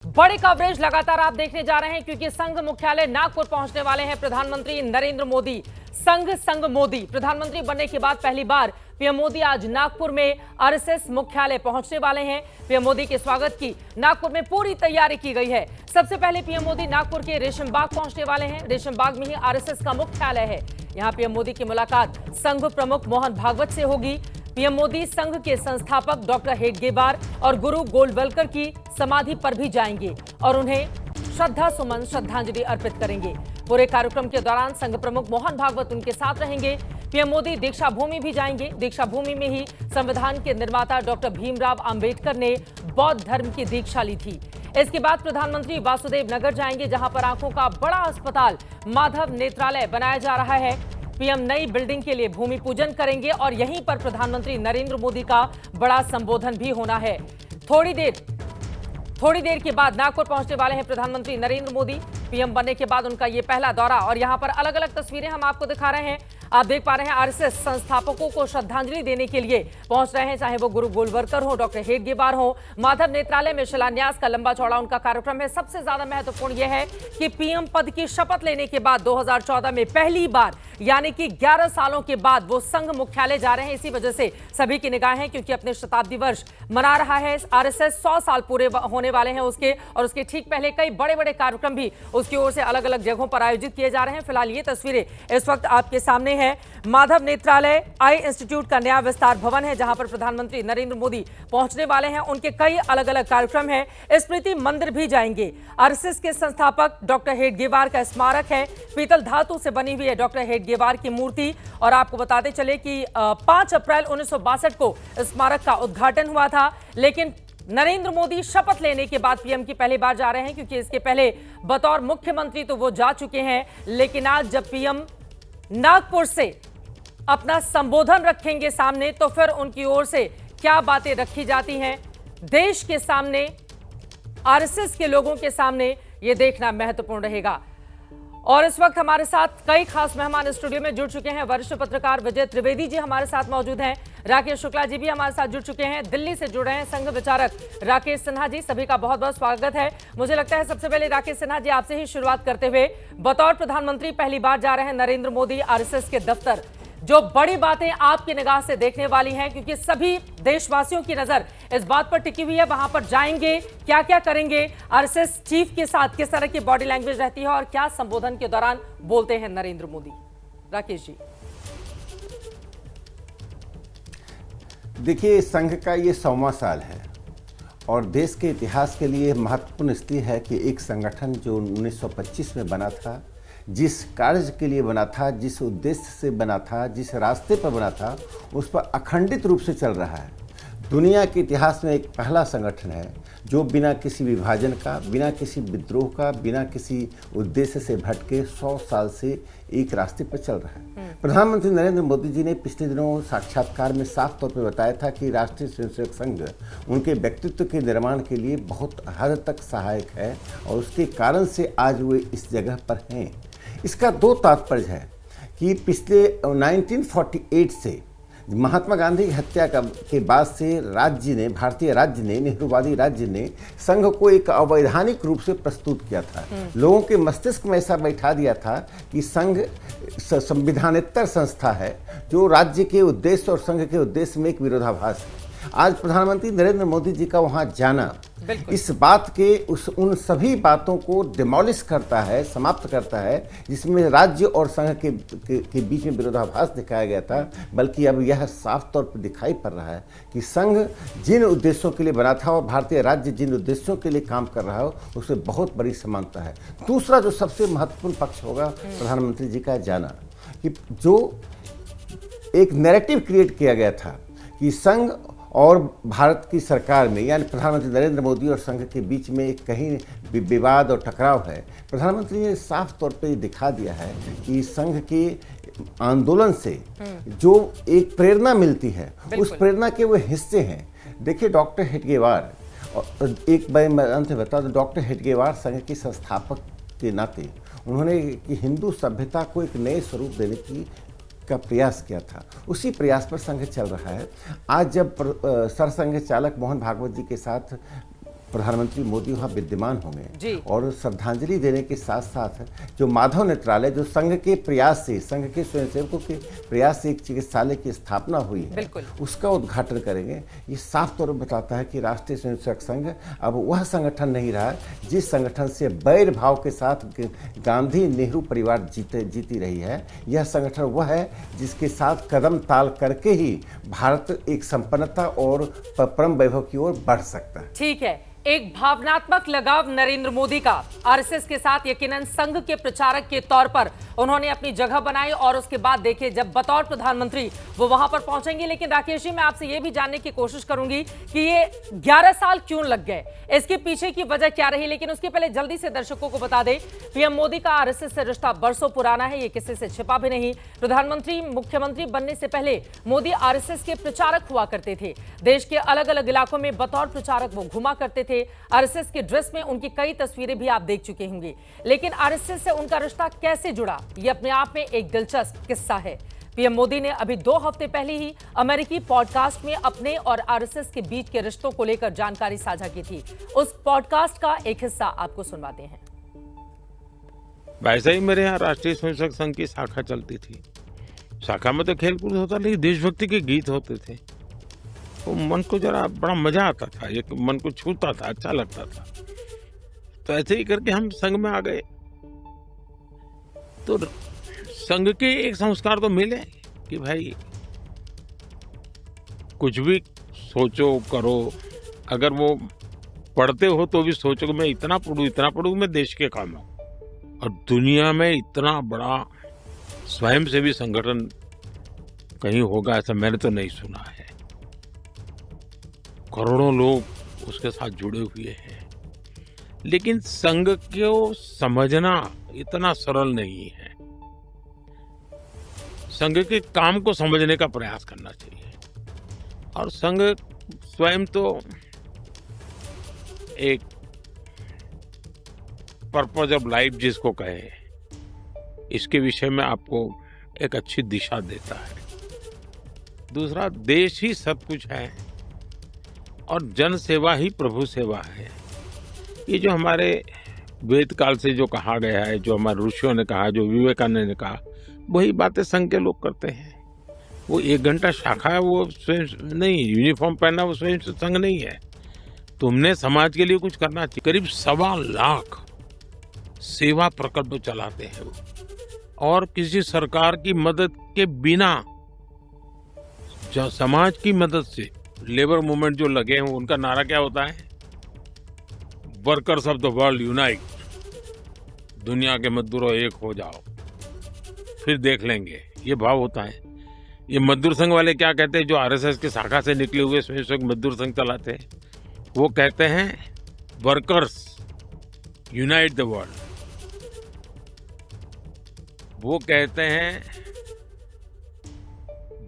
बड़ी कवरेज लगातार आप देखने जा रहे हैं क्योंकि संघ मुख्यालय नागपुर पहुंचने वाले हैं प्रधानमंत्री नरेंद्र मोदी। संघ मोदी प्रधानमंत्री बनने के बाद पहली बार पीएम मोदी आज नागपुर में आरएसएस मुख्यालय पहुंचने वाले हैं। पीएम मोदी के स्वागत की नागपुर में पूरी तैयारी की गई है। सबसे पहले पीएम मोदी नागपुर के रेशम बाग पहुंचने वाले हैं। रेशम बाग में ही आरएसएस का मुख्यालय है। यहां पीएम मोदी की मुलाकात संघ प्रमुख मोहन भागवत से होगी। पीएम मोदी संघ के संस्थापक डॉक्टर हेडगेवार और गुरु गोलवलकर की समाधि पर भी जाएंगे और उन्हें श्रद्धांजलि अर्पित करेंगे। पूरे कार्यक्रम के दौरान संघ प्रमुख मोहन भागवत उनके साथ रहेंगे। पीएम मोदी दीक्षा भूमि भी जाएंगे। दीक्षा भूमि में ही संविधान के निर्माता डॉक्टर भीमराव अंबेडकर ने बौद्ध धर्म की दीक्षा ली थी। इसके बाद प्रधानमंत्री वासुदेव नगर जाएंगे, जहां पर आंखों का बड़ा अस्पताल माधव नेत्रालय बनाया जा रहा है। पीएम नई बिल्डिंग के लिए भूमि पूजन करेंगे और यहीं पर प्रधानमंत्री नरेंद्र मोदी का बड़ा संबोधन भी होना है। थोड़ी देर के बाद नागपुर पहुंचने वाले हैं प्रधानमंत्री नरेंद्र मोदी। पीएम बनने के बाद उनका ये पहला दौरा और यहां पर अलग अलग तस्वीरें हम आपको दिखा रहे हैं। आप देख पा रहे हैं आरएसएस संस्थापकों को श्रद्धांजलि देने के लिए पहुंच रहे हैं, चाहे वो गुरु गोलवलकर हो, डॉक्टर हेडगेवार हो। माधव नेत्रालय में शिलान्यास का लंबा चौड़ा उनका कार्यक्रम है। सबसे ज्यादा महत्वपूर्ण यह है कि पीएम पद की शपथ लेने के बाद 2014 में पहली बार यानी कि 11 सालों के बाद वो संघ मुख्यालय जा रहे हैं। इसी वजह से सभी की निगाहें, क्योंकि अपने शताब्दी वर्ष मना रहा है आरएसएस। 100 साल पूरे होने वाले हैं उसके, और उसके ठीक पहले कई बड़े बड़े कार्यक्रम भी उसकी ओर से अलग अलग जगहों पर आयोजित किए जा रहे हैं। फिलहाल ये तस्वीरें इस वक्त आपके सामने है। माधव नेत्रालय आई इंस्टीट्यूट का नया विस्तार भवन है, जहां पर प्रधानमंत्री नरेंद्र मोदी पहुंचने वाले हैं। उनके कई अलग अलग कार्यक्रम हैं। स्मृति मंदिर भी जाएंगे। आरएसएस के संस्थापक डॉक्टर हेडगेवार का स्मारक है। पीतल धातु से बनी हुई है डॉक्टर हेडगेवार की मूर्ति। और आपको बताते चले कि 5 अप्रैल 1962 को स्मारक का उद्घाटन हुआ था। लेकिन नरेंद्र मोदी शपथ लेने के बाद पीएम की पहली बार जा रहे हैं, क्योंकि इसके पहले बतौर मुख्यमंत्री तो वो जा चुके हैं। लेकिन आज जब पीएम नागपुर से अपना संबोधन रखेंगे सामने, तो फिर उनकी ओर से क्या बातें रखी जाती हैं देश के सामने, आरएसएस के लोगों के सामने, यह देखना महत्वपूर्ण रहेगा। और इस वक्त हमारे साथ कई खास मेहमान स्टूडियो में जुड़ चुके हैं। वरिष्ठ पत्रकार विजय त्रिवेदी जी हमारे साथ मौजूद हैं। राकेश शुक्ला जी भी हमारे साथ जुड़ चुके हैं। दिल्ली से जुड़ रहे हैं संघ विचारक राकेश सिन्हा जी। सभी का बहुत बहुत स्वागत है। मुझे लगता है सबसे पहले राकेश सिन्हा जी आपसे ही शुरुआत करते हुए, बतौर प्रधानमंत्री पहली बार जा रहे हैं नरेंद्र मोदी आरएसएस के दफ्तर, जो बड़ी बातें आपकी निगाह से देखने वाली हैं, क्योंकि सभी देशवासियों की नजर इस बात पर टिकी हुई है, वहां पर जाएंगे, क्या क्या करेंगे, आरएसएस चीफ के साथ किस तरह की बॉडी लैंग्वेज रहती है और क्या संबोधन के दौरान बोलते हैं नरेंद्र मोदी। राकेश जी। देखिए, संघ का ये 100वां साल है और देश के इतिहास के लिए महत्वपूर्ण इसलिए है कि एक संगठन जो 1925 में बना था, जिस कार्य के लिए बना था, जिस उद्देश्य से बना था, जिस रास्ते पर बना था, उस पर अखंडित रूप से चल रहा है। दुनिया के इतिहास में एक पहला संगठन है जो बिना किसी विभाजन का, बिना किसी विद्रोह का, बिना किसी उद्देश्य से भटके 100 साल से एक रास्ते पर चल रहा है। प्रधानमंत्री नरेंद्र मोदी जी ने पिछले दिनों साक्षात्कार में साफ तौर पर बताया था कि राष्ट्रीय स्वयंसेवक संघ उनके व्यक्तित्व के निर्माण के लिए बहुत हद तक सहायक है और उसके कारण से आज वे इस जगह पर हैं। इसका 2 तात्पर्य है कि पिछले 1948 से महात्मा गांधी की हत्या के बाद से राज्य ने, भारतीय राज्य ने, नेहरूवादी राज्य ने संघ को एक अवैधानिक रूप से प्रस्तुत किया था। लोगों के मस्तिष्क में ऐसा बैठा दिया था कि संघ संविधानेतर संस्था है जो राज्य के उद्देश्य और संघ के उद्देश्य में एक विरोधाभास है। आज प्रधानमंत्री नरेंद्र मोदी जी का वहां जाना इस बात के उन सभी बातों को डिमोलिश करता है, समाप्त करता है, जिसमें राज्य और संघ के बीच में विरोधाभास दिखाया गया था। बल्कि अब यह साफ तौर पर दिखाई पड़ रहा है कि संघ जिन उद्देश्यों के लिए बना था और भारतीय राज्य जिन उद्देश्यों के लिए काम कर रहा हो, उसमें बहुत बड़ी समानता है। दूसरा जो सबसे महत्वपूर्ण पक्ष होगा प्रधानमंत्री जी का जाना, कि जो एक नैरेटिव क्रिएट किया गया था कि संघ और भारत की सरकार में, यानी प्रधानमंत्री नरेंद्र मोदी और संघ के बीच में एक कहीं विवाद और टकराव है। प्रधानमंत्री ने साफ तौर पे दिखा दिया है कि संघ के आंदोलन से जो एक प्रेरणा मिलती है, उस प्रेरणा के वो हिस्से हैं। देखिए, डॉक्टर हेडगेवार, और एक बार मैं अंत में बता दूं, डॉक्टर हेडगेवार संघ के संस्थापक के नाते उन्होंने कि हिंदू सभ्यता को एक नए स्वरूप देने की का प्रयास किया था। उसी प्रयास पर संघ चल रहा है। आज जब सरसंघ चालक मोहन भागवत जी के साथ प्रधानमंत्री मोदी वहाँ विद्यमान जी। होंगे और श्रद्धांजलि देने के साथ साथ जो माधव नेत्रालय, जो संघ के प्रयास से, संघ के स्वयंसेवकों के प्रयास से एक चिकित्सालय की स्थापना हुई है, उसका उद्घाटन करेंगे। ये साफ तौर पर बताता है कि राष्ट्रीय स्वयंसेवक संघ अब वह संगठन नहीं रहा जिस संगठन से वैर भाव के साथ गांधी नेहरू परिवार जीती रही है। यह संगठन वह है जिसके साथ कदम ताल करके ही भारत एक संपन्नता और परम वैभव की ओर बढ़ सकता है। ठीक है, एक भावनात्मक लगाव नरेंद्र मोदी का आरएसएस के साथ यकीनन संघ के प्रचारक के तौर पर उन्होंने अपनी जगह बनाई और उसके बाद देखिए जब बतौर प्रधानमंत्री वो वहां पर पहुंचेंगे। लेकिन राकेश जी, मैं आपसे ये भी जानने की कोशिश करूंगी कि ये 11 साल क्यों लग गए, इसके पीछे की वजह क्या रही। लेकिन उसके पहले जल्दी से दर्शकों को बता दें, पीएम मोदी का आरएसएस से रिश्ता बरसों पुराना है, ये किसी से छिपा भी नहीं। प्रधानमंत्री मुख्यमंत्री बनने से पहले मोदी आरएसएस के प्रचारक हुआ करते थे। देश के अलग अलग इलाकों में बतौर प्रचारक वो घुमा करते थे। आरएसएस के ड्रेस में उनकी कई तस्वीरें भी आप देख चुके होंगे। लेकिन आरएसएस से उनका रिश्ता कैसे जुड़ा, ये अपने आप में एक दिलचस्प किस्सा है। पीएम मोदी ने अभी 2 हफ्ते पहले ही अमेरिकी पॉडकास्ट में अपने और आरएसएस के बीच के रिश्तों को लेकर जानकारी साझा की थी। उस पॉडकास्ट का एक हिस्सा आपको सुनवाते हैं। वैसे ही मेरे यहाँ राष्ट्रीय स्वयंसेवक संघ की शाखा चलती थी। शाखा में तो खेलकूद होता, लेकिन देशभक्ति के गीत होते थे। तो मन को जरा बड़ा मजा आता था, एक मन को छूता था, अच्छा लगता था। तो ऐसे ही करके हम संघ में आ गए। तो संघ के एक संस्कार तो मिले कि भाई कुछ भी सोचो करो, अगर वो पढ़ते हो तो भी सोचो कि मैं इतना पढ़ूं मैं देश के काम आऊं। और दुनिया में इतना बड़ा स्वयंसेवी संगठन कहीं होगा ऐसा मैंने तो नहीं सुना है। करोड़ों लोग उसके साथ जुड़े हुए हैं। लेकिन संघ को समझना इतना सरल नहीं है। संघ के काम को समझने का प्रयास करना चाहिए। और संघ स्वयं तो एक पर्पज ऑफ लाइफ जिसको कहे, इसके विषय में आपको एक अच्छी दिशा देता है। दूसरा, देश ही सब कुछ है और जन सेवा ही प्रभु सेवा है। ये जो हमारे वेद काल से जो कहा गया है, जो हमारे ऋषियों ने कहा, जो विवेकानंद ने कहा, वही बातें संघ के लोग करते हैं। वो 1 घंटा शाखा है, वो स्वयं नहीं, यूनिफॉर्म पहनना वो स्वयं संघ नहीं है। तुमने समाज के लिए कुछ करना चाहिए। करीब 1.25 लाख सेवा प्रकल्प चलाते हैं वो, और किसी सरकार की मदद के बिना, जो समाज की मदद से लेबर मूवमेंट जो लगे हैं, उनका नारा क्या होता है? Workers of the world unite. दुनिया के मजदूरों एक हो जाओ, फिर देख लेंगे, ये भाव होता है। ये मजदूर संघ वाले क्या कहते हैं, जो आरएसएस की शाखा से निकले हुए स्वयंसेवक मजदूर संघ चलाते हैं, वो कहते हैं वर्कर्स यूनाइट द वर्ल्ड। वो कहते हैं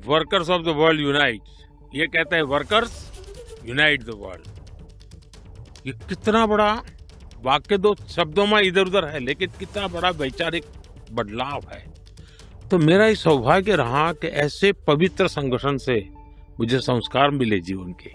workers of the world unite, ये कहते हैं वर्कर्स यूनाइट द वर्ल्ड। ये कितना बड़ा वाक्य 2 शब्दों में इधर उधर है, लेकिन कितना बड़ा वैचारिक बदलाव है। तो मेरा ये सौभाग्य रहा कि ऐसे पवित्र संगठन से मुझे संस्कार मिले जीवन के।